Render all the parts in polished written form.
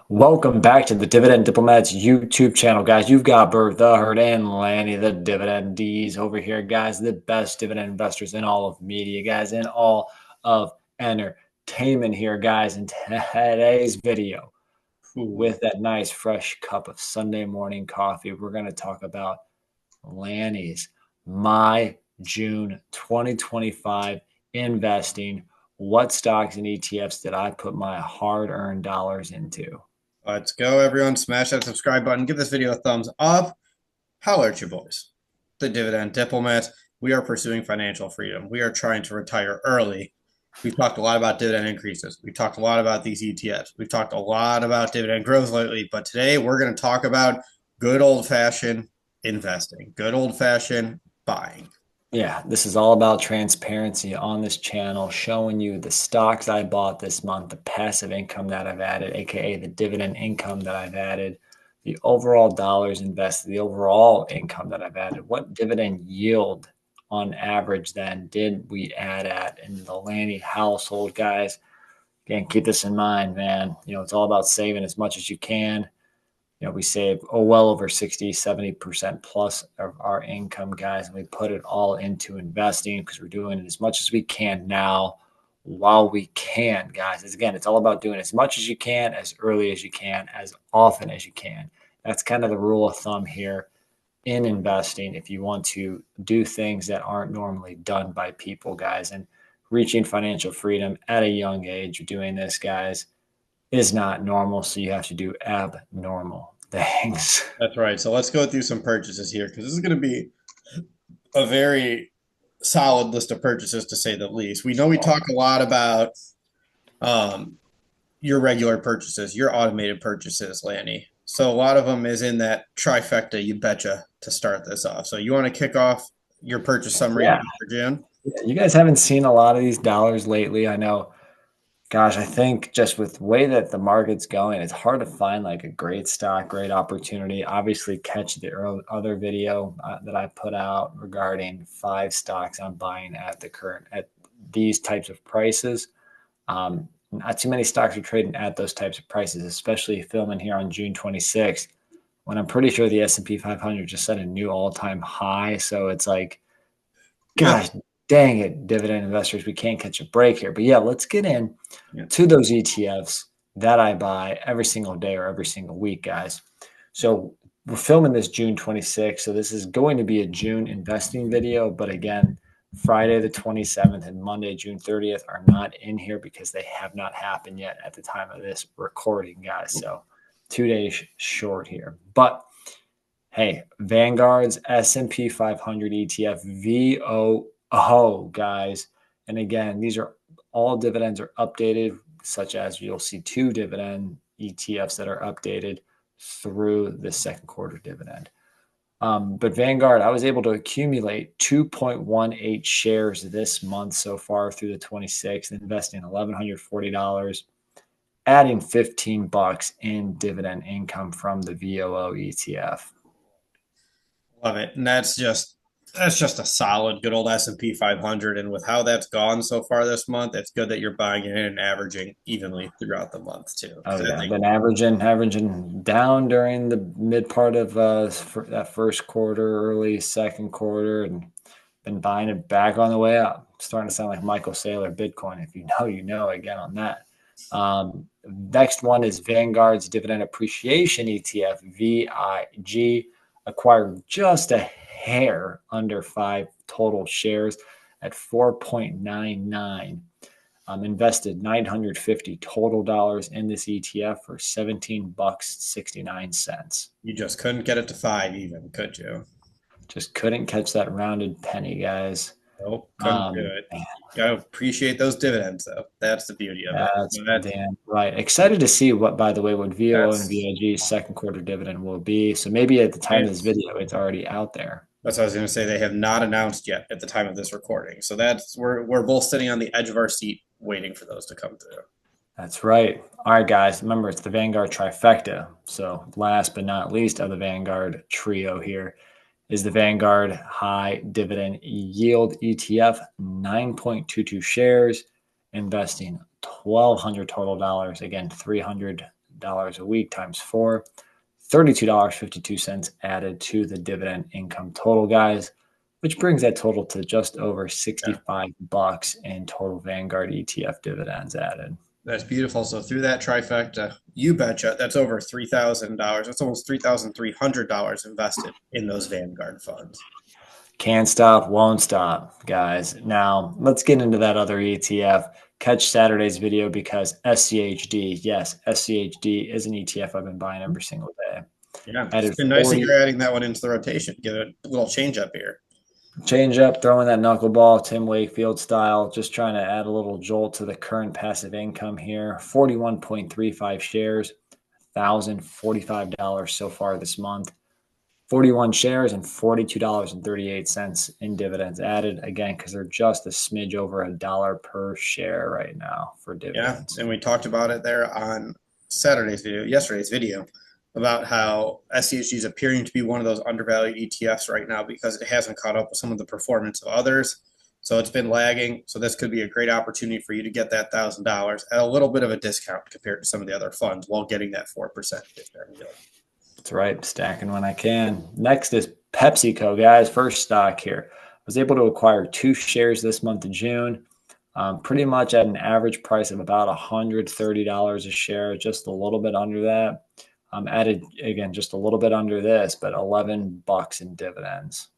Welcome back to the Dividend Diplomats YouTube channel, guys. You've got Bert, the Herd, and Lanny, the Dividend D's over here, guys. The best dividend investors in all of media, guys, in all of entertainment here, guys. In today's video, with that nice fresh cup of Sunday morning coffee, we're going to talk about Lanny's My June 2025 investing. What stocks and ETFs did I put my hard-earned dollars into? Let's go, everyone. Smash that subscribe button. Give this video a thumbs up. Holler at your boys. The Dividend Diplomats. We are pursuing financial freedom. We are trying to retire early. We've talked a lot about dividend increases. We've talked a lot about these ETFs. We've talked a lot about dividend growth lately. But today we're going to talk about good old-fashioned investing, good old-fashioned buying. Yeah, this is all about transparency on this channel, showing you the stocks I bought this month, the passive income that I've added, aka the dividend income that I've added, the overall dollars invested, the overall income that I've added, what dividend yield on average then did we add at in the Lanny household, guys. Again, keep this in mind, man. It's all about saving as much as you can. We save well over 60-70% plus of our income, guys, and we put it all into investing because we're doing it as much as we can now while we can, guys. Again, it's all about doing as much as you can, as early as you can, as often as you can. That's kind of the rule of thumb here in investing if you want to do things that aren't normally done by people, guys. And reaching financial freedom at a young age, doing this, guys, is not normal, so you have to do abnormal things. That's right. So let's go through some purchases here because this is going to be a very solid list of purchases, to say the least. We know we talk a lot about your regular purchases, your automated purchases, Lanny. So a lot of them is in that trifecta, you betcha, to start this off. So you want to kick off your purchase summary Yeah. for June? You guys haven't seen a lot of these dollars lately. I know, gosh, I think just with the way that the market's going, it's hard to find like a great stock, great opportunity. Obviously, catch the other video that I put out regarding 5 stocks I'm buying at these types of prices. Not too many stocks are trading at those types of prices, especially filming here on June 26th, when I'm pretty sure the S&P 500 just set a new all-time high. So it's like, gosh, dang it, dividend investors, we can't catch a break here. But yeah, let's get in to those ETFs that I buy every single day or every single week, guys. So we're filming this June 26th. So this is going to be a June investing video. But again, Friday the 27th and Monday, June 30th are not in here because they have not happened yet at the time of this recording, guys. So 2 days short here. But hey, Vanguard's S&P 500 ETF VOO, guys. And again, these are all dividends are updated, such as you'll see 2 dividend ETFs that are updated through the second quarter dividend. But Vanguard, I was able to accumulate 2.18 shares this month so far through the 26th, investing $1,140, adding $15 in dividend income from the VOO ETF. Love it. And that's just a solid good old S&P 500. And with how that's gone so far this month, it's good that you're buying it and averaging evenly throughout the month too. Oh yeah, been averaging down during the mid part of that first quarter, early second quarter, and been buying it back on the way up. Starting to sound like Michael Saylor Bitcoin. If you know, you know. Again on that. Next one is Vanguard's Dividend Appreciation ETF VIG, acquired just a hair under 5 total shares at 4.99. Invested $950 total dollars in this ETF for $17.69. You just couldn't get it to 5 even, could you? Just couldn't catch that rounded penny, guys. Nope, couldn't do it. Gotta appreciate those dividends, though. That's the beauty of it. That's damn right. Excited to see what, by the way, what VOO and VIG's second quarter dividend will be. So maybe at the time of this video, it's already out there. That's what I was going to say. They have not announced yet at the time of this recording. So that's we're both sitting on the edge of our seat waiting for those to come through. That's right. All right, guys. Remember, it's the Vanguard trifecta. So last but not least of the Vanguard trio here is the Vanguard High Dividend Yield ETF, 9.22 shares, investing $1,200 total dollars. Again, $300 $100 a week times 4, $32.52 added to the dividend income total, guys, which brings that total to just over $65 in total Vanguard ETF dividends added. That's beautiful. So through that trifecta, you betcha, that's over $3,000. That's almost $3,300 invested in those Vanguard funds. Can't stop, won't stop, guys. Now, let's get into that other ETF. Catch Saturday's video because SCHD, yes, SCHD is an ETF I've been buying every single day. Yeah, Added it's been nice that you're adding that one into the rotation. Get a little change up here. Change up, throwing that knuckleball, Tim Wakefield style, just trying to add a little jolt to the current passive income here. 41.35 shares, $1,045 so far this month. 41 shares and $42.38 in dividends added, again, because they're just a smidge over $1 per share right now for dividends. Yeah, and we talked about it there on yesterday's video, about how SCHD is appearing to be one of those undervalued ETFs right now because it hasn't caught up with some of the performance of others. So it's been lagging. So this could be a great opportunity for you to get that $1,000 at a little bit of a discount compared to some of the other funds while getting that 4% dividend yield. That's right, stacking when I can. Next is PepsiCo, guys. First stock here. I was able to acquire 2 shares this month of June, pretty much at an average price of about $130 a share, just a little bit under that. Added, again, just a little bit under this, but $11 in dividends.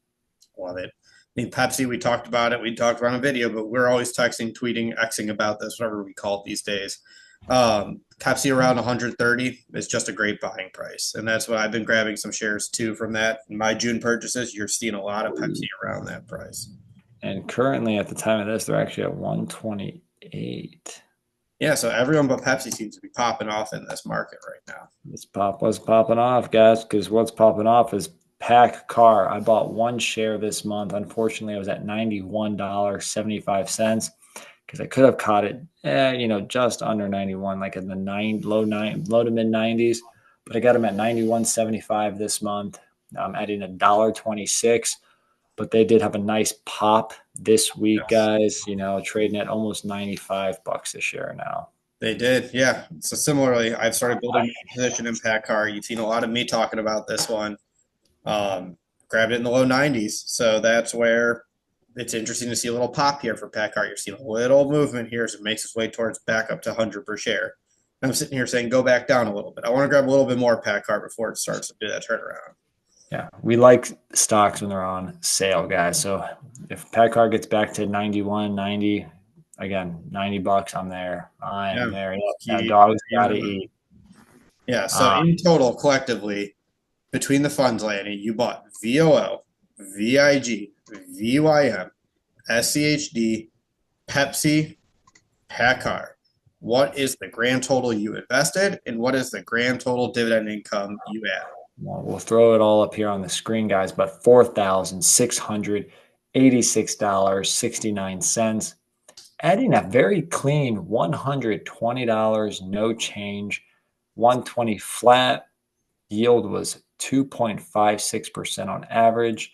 Love it. I mean, Pepsi, we talked about it. We talked about it on a video, but we're always texting, tweeting, Xing about this, whatever we call it these days. Pepsi around 130 is just a great buying price. And that's what I've been grabbing some shares too from that. In my June purchases, you're seeing a lot of Pepsi around that price. And currently, at the time of this, they're actually at 128. Yeah, so everyone but Pepsi seems to be popping off in this market right now. What's popping off, guys, because what's popping off is Paccar. I bought 1 share this month. Unfortunately, I was at $91.75 because I could have caught it, just under 91, like in the low to mid 90s. But I got them at 91.75 this month. I'm adding $1.26. But they did have a nice pop this week, guys, trading at almost $95 a share now. They did, yeah. So similarly, I've started building a position in Paccar. You've seen a lot of me talking about this one. Grabbed it in the low 90s. So that's where it's interesting to see a little pop here for Paccar. You're seeing a little movement here as it makes its way towards back up to 100 per share. And I'm sitting here saying, go back down a little bit. I want to grab a little bit more Paccar before it starts to do that turnaround. Yeah, we like stocks when they're on sale, guys. So if Paccar gets back to 91, 90, again, $90, I'm there. I am there. Yep, dog's got to eat. Yeah, so in total, collectively, between the funds, Lanny, you bought VOL, VIG, VYM, SCHD, Pepsi, Paccar. What is the grand total you invested, and what is the grand total dividend income you added? Well, we'll throw it all up here on the screen, guys, but $4,686.69, adding a very clean $120, no change, 120 flat. Yield was 2.56% on average.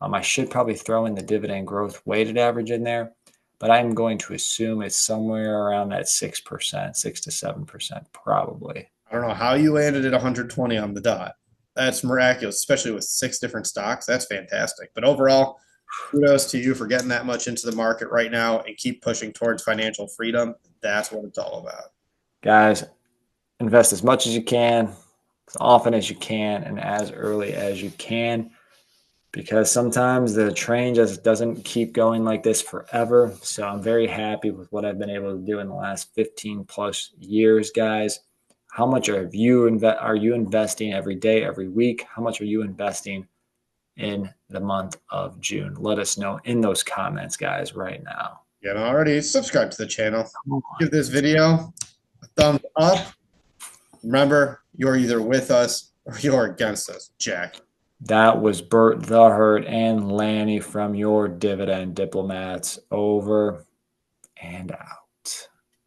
I should probably throw in the dividend growth weighted average in there, but I'm going to assume it's somewhere around that 6%, 6 to 7% probably. I don't know how you landed at 120 on the dot. That's miraculous, especially with 6 different stocks. That's fantastic. But overall, kudos to you for getting that much into the market right now and keep pushing towards financial freedom. That's what it's all about. Guys, invest as much as you can, as often as you can, and as early as you can, because sometimes the train just doesn't keep going like this forever. So I'm very happy with what I've been able to do in the last 15 plus years, guys. How much are you investing every day, every week? How much are you investing in the month of June? Let us know in those comments, guys, right now. Yeah, already subscribe to the channel. Give this video a thumbs up. Remember, you're either with us or you're against us, Jack. That was Bert the Hurt and Lanny from your Dividend Diplomats. Over and out.